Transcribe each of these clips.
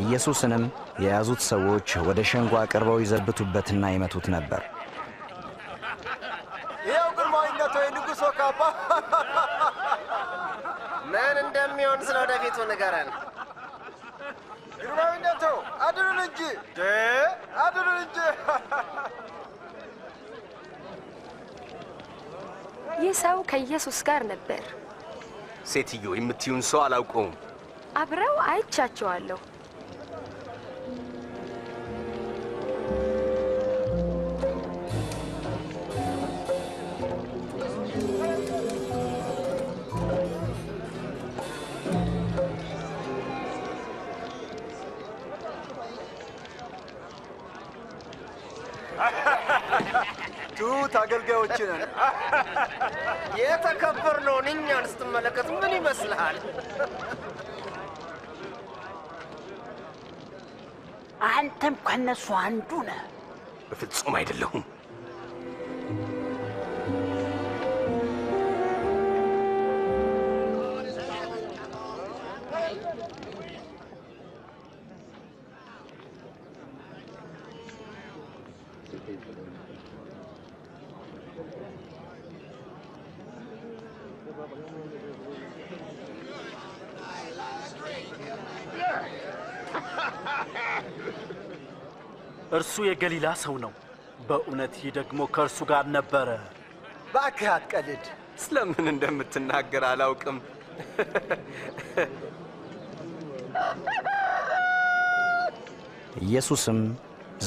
ኢየሱስንም የያዙት ሰዎች ወደ ሸንጎ አቅርበው ይዘብቱበትና ይመቱት ነበር። ይኸው ግርማዊነቶ የንጉሶ ካባ ምን እንደሚሆን ስለ ወደፊቱ ንገረን። ግርማዊነቶ አድኑን እንጂ አድኑን እንጂ። ይህ ሰው ከኢየሱስ ጋር ነበር። ሴትዮ የምትዩን ሰው አላውቀውም። አብረው አይቻቸዋለሁ። ቱት አገልጋዮችን የተከበርነውን እኛን ስትመለከት ምን ይመስልሃል? አንተም ከነሱ አንዱ ነህ። በፍጹም አይደለሁም። እርሱ የገሊላ ሰው ነው። በእውነት ይህ ደግሞ ከእርሱ ጋር ነበረ። እባክህ አትቀልድ። ስለምን እንደምትናገር አላውቅም። ኢየሱስም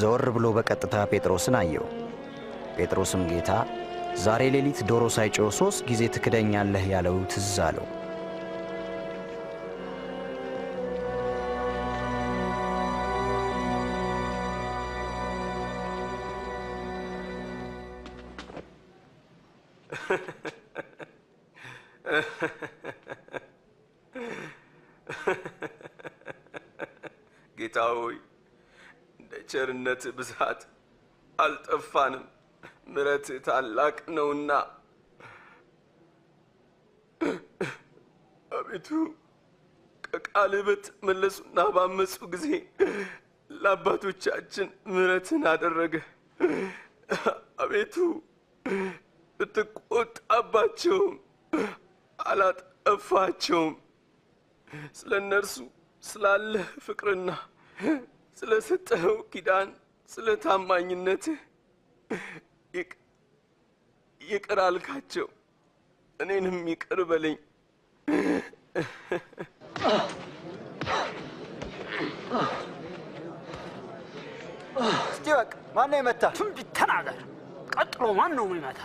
ዘወር ብሎ በቀጥታ ጴጥሮስን አየው። ጴጥሮስም ጌታ ዛሬ ሌሊት ዶሮ ሳይጮህ 3 ጊዜ ትክደኛለህ ያለው ትዝ አለው። ጌታ ሆይ እንደ ቸርነት ብዛት አልጠፋንም፣ ምሕረት ታላቅ ነውና። አቤቱ ከቃልህ በተመለሱና ባመፁ ጊዜ ለአባቶቻችን ምሕረትን አደረገ። አቤቱ ብትቆጣባቸውም አላጠፋቸውም። ስለ እነርሱ ስላለህ ፍቅርና ስለ ሰጠኸው ኪዳን ስለ ታማኝነትህ ይቅር አልካቸው። እኔንም ይቅር በለኝ። እስቲ በቃ ማን ነው የመታ? ትንቢት ተናገር። ቀጥሎ ማን ነው የሚመታ?